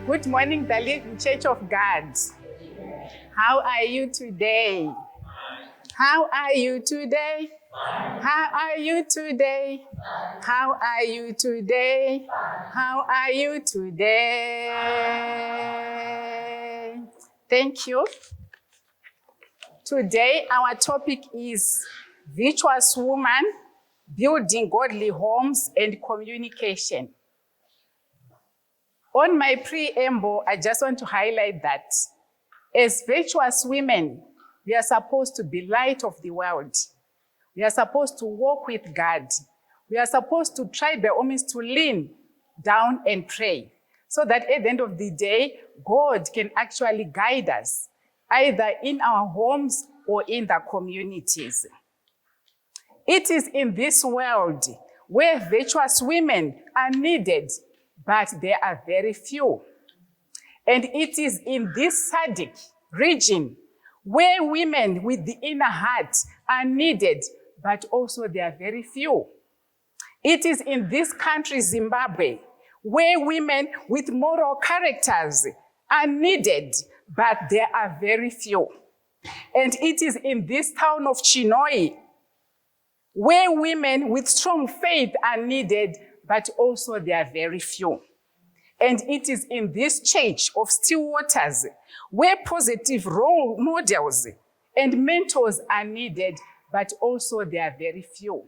Good morning, the Living Church of God. How are you today? How are you today? How are you today? How are you today? How are you today? Thank you. Today, our topic is Virtuous Women, Building Godly Homes and Communication. On my preamble, I just want to highlight that as virtuous women, we are supposed to be light of the world. We are supposed to walk with God. We are supposed to try by all means to lean down and pray so that at the end of the day, God can actually guide us, either in our homes or in the communities. It is in this world where virtuous women are needed, but there are very few. And it is in this SADC region where women with the inner heart are needed, but also there are very few. It is in this country, Zimbabwe, where women with moral characters are needed, but there are very few. And it is in this town of Chinhoyi, where women with strong faith are needed, but also there are very few. And it is in this church of still waters where positive role models and mentors are needed, but also there are very few.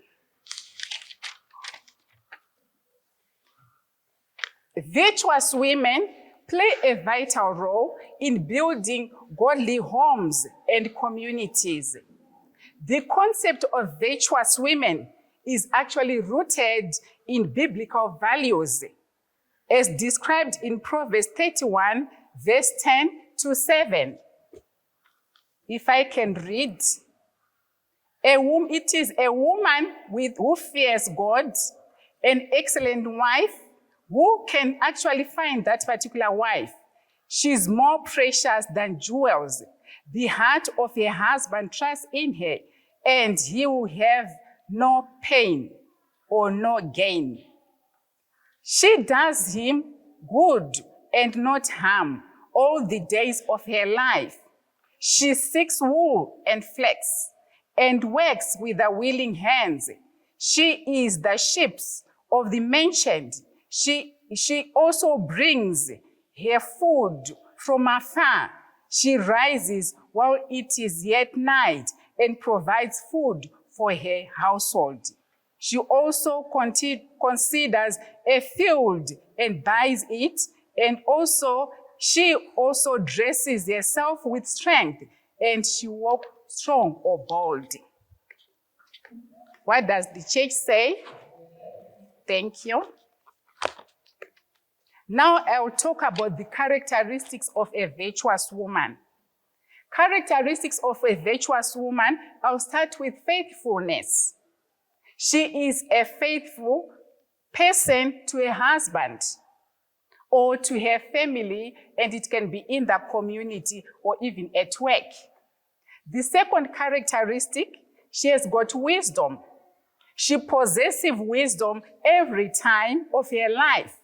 Virtuous women play a vital role in building godly homes and communities. The concept of virtuous women is actually rooted in biblical values, as described in Proverbs 31, verse 10 to 7. If I can read, it is a woman who fears God, an excellent wife, who can actually find that particular wife. She's more precious than jewels. The heart of her husband trusts in her, and he will have no pain or no gain. She does him good and not harm all the days of her life. She seeks wool and flax and works with her willing hands. She is the ships of the merchant. She also brings her food from afar. She rises while it is yet night and provides food for her household. She also considers a field and buys it, and she also dresses herself with strength, and she walks strong or bold. What does the church say? Thank you. Now I will talk about the characteristics of a virtuous woman. Characteristics of a virtuous woman, I'll start with faithfulness. She is a faithful person to her husband or to her family, and it can be in the community or even at work. The second characteristic, she has got wisdom. She possesses wisdom every time of her life,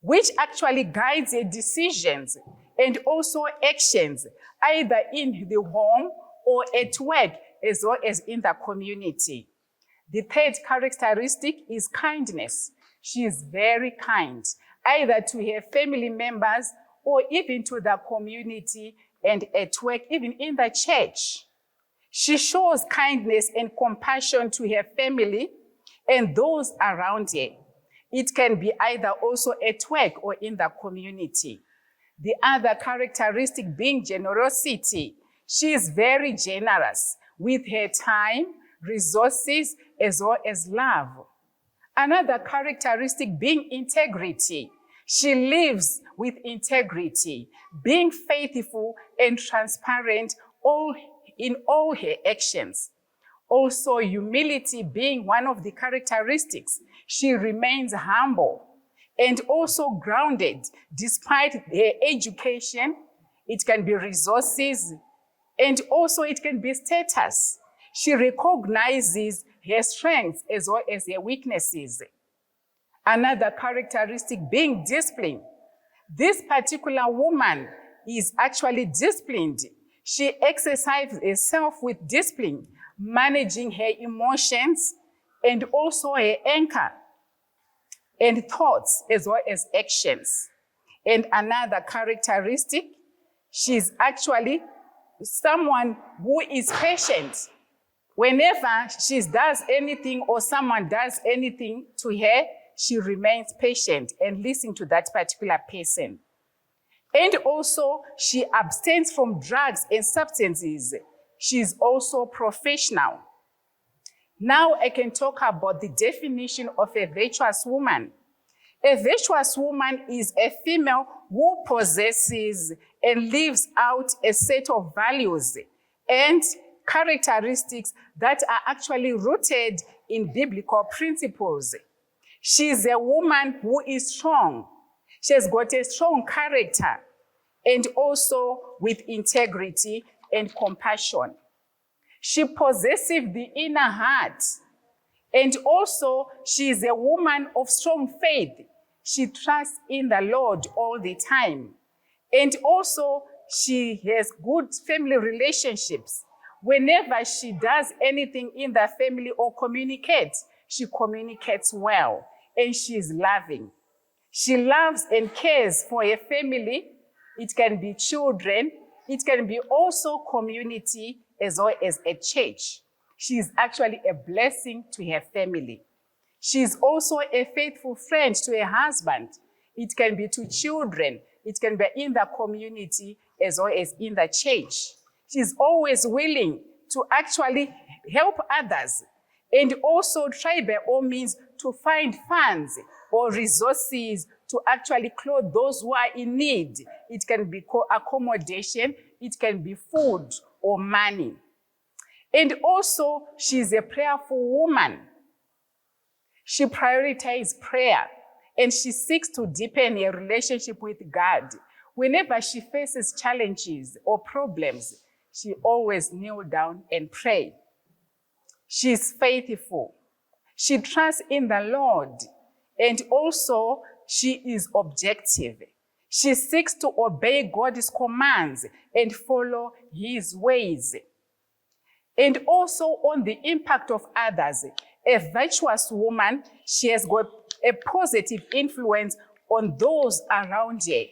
which actually guides her decisions and also actions, either in the home or at work, as well as in the community. The third characteristic is kindness. She is very kind, either to her family members or even to the community and at work, even in the church. She shows kindness and compassion to her family and those around her. It can be either also at work or in the community. The other characteristic being generosity. She is very generous with her time, resources, as well as love. Another characteristic being integrity. She lives with integrity, being faithful and transparent in all her actions. Also, humility being one of the characteristics. She remains humble and also grounded despite her education. It can be resources, and also it can be status. She recognizes her strengths as well as her weaknesses. Another characteristic being discipline. This particular woman is actually disciplined. She exercises herself with discipline, managing her emotions and also her anger and thoughts as well as actions. And another characteristic, she's actually someone who is patient. Whenever she does anything or someone does anything to her, she remains patient and listens to that particular person. And also, she abstains from drugs and substances. She's also professional. Now I can talk about the definition of a virtuous woman. A virtuous woman is a female who possesses and lives out a set of values and characteristics that are actually rooted in biblical principles. She's a woman who is strong. She has got a strong character and also with integrity and compassion. She possesses the inner heart. And also, she is a woman of strong faith. She trusts in the Lord all the time. And also, she has good family relationships. Whenever she does anything in the family or communicates, she communicates well. And she is loving. She loves and cares for her family. It can be children. It can be also community as well as a church. She is actually a blessing to her family. She is also a faithful friend to her husband. It can be to children. It can be in the community as well as in the church. She is always willing to actually help others and also try by all means to find funds or resources to actually clothe those who are in need. It can be accommodation, it can be food or money. And also, she's a prayerful woman. She prioritizes prayer and she seeks to deepen her relationship with God. Whenever she faces challenges or problems, she always kneels down and prays. She is faithful. She trusts in the Lord. And also, she is objective. She seeks to obey God's commands and follow his ways. And also on the impact of others, a virtuous woman, she has got a positive influence on those around her.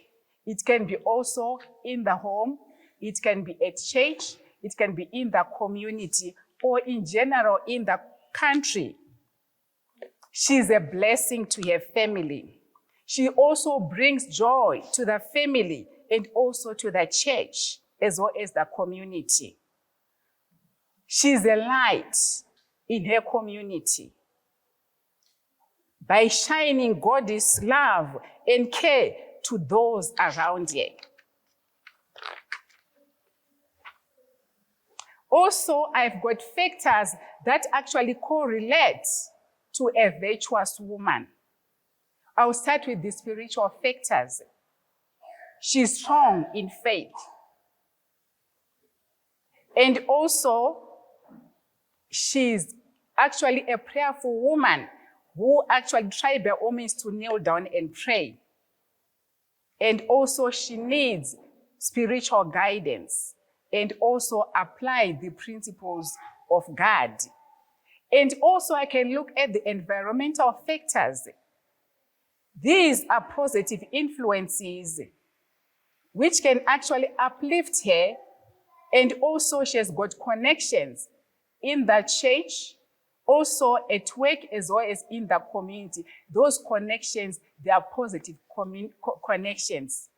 It can be also in the home, it can be at church, it can be in the community, or in general in the country. She's a blessing to her family. She also brings joy to the family and also to the church as well as the community. She's a light in her community by shining God's love and care to those around her. Also, I've got factors that actually correlate to a virtuous woman. I'll start with the spiritual factors. She's strong in faith. And also, she's actually a prayerful woman who actually tries by all means to kneel down and pray. And also, she needs spiritual guidance and also apply the principles of God. And also, I can look at the environmental factors. These are positive influences which can actually uplift her, and also she has got connections in the church, also at work as well as in the community. Those connections, they are positive connections.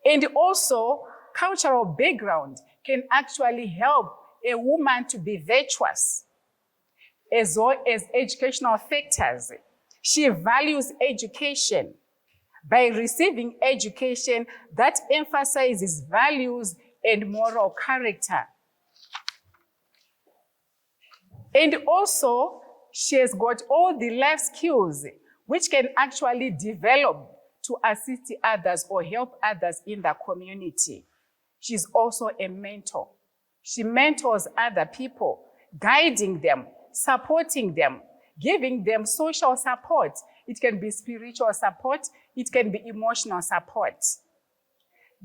And also, cultural background can actually help a woman to be virtuous, as well as educational factors. She values education. By receiving education that emphasizes values and moral character. And also, she has got all the life skills which can actually develop to assist others or help others in the community. She's also a mentor. She mentors other people, guiding them, supporting them, giving them social support. It can be spiritual support. It can be emotional support.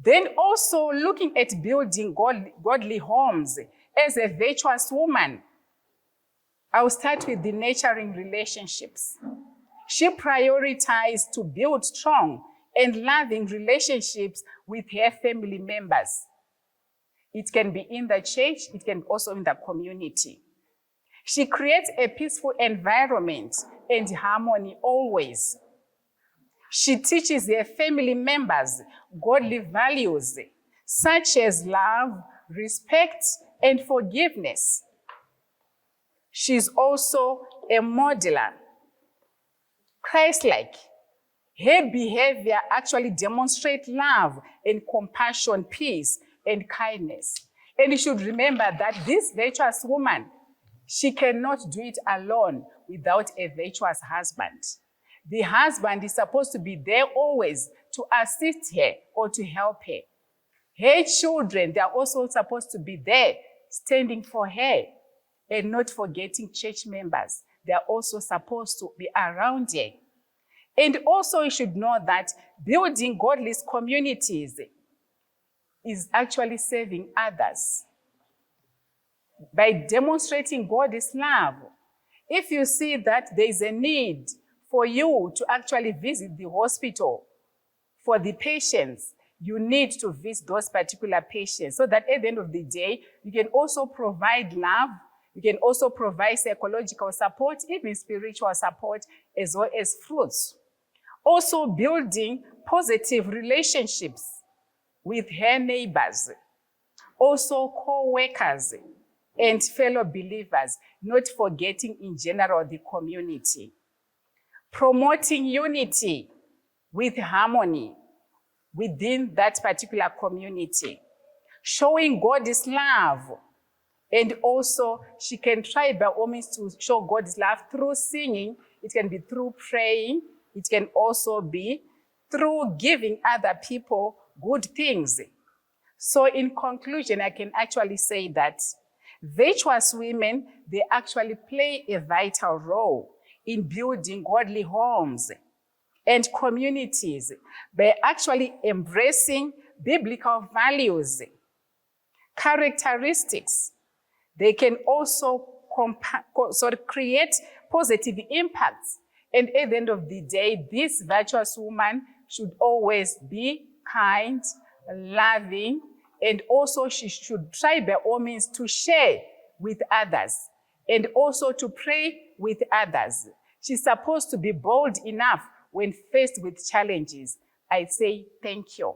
Then also looking at building godly homes as a virtuous woman. I'll start with the nurturing relationships. She prioritized to build strong and loving relationships with her family members. It can be in the church, it can also in the community. She creates a peaceful environment and harmony always. She teaches her family members godly values such as love, respect, and forgiveness. She's also a modeler, Christ-like. Her behavior actually demonstrates love and compassion, peace, and kindness. And you should remember that this virtuous woman, she cannot do it alone without a virtuous husband. The husband is supposed to be there always to assist her or to help her. Her children, they are also supposed to be there standing for her, and not forgetting church members. They are also supposed to be around her. And also you should know that building godly communities is actually serving others. By demonstrating God's love, if you see that there is a need for you to actually visit the hospital for the patients, you need to visit those particular patients so that at the end of the day, you can also provide love, you can also provide psychological support, even spiritual support, as well as fruits. Also building positive relationships with her neighbors, also co-workers and fellow believers, not forgetting in general the community. Promoting unity with harmony within that particular community. Showing God's love. And also, she can try by all means to show God's love through singing. It can be through praying. It can also be through giving other people good things. So in conclusion, I can actually say that virtuous women, they actually play a vital role in building godly homes and communities by actually embracing biblical values, characteristics. They can also create positive impacts. And at the end of the day, this virtuous woman should always be kind, loving, and also she should try by all means to share with others and also to pray with others. She's supposed to be bold enough when faced with challenges. I say thank you.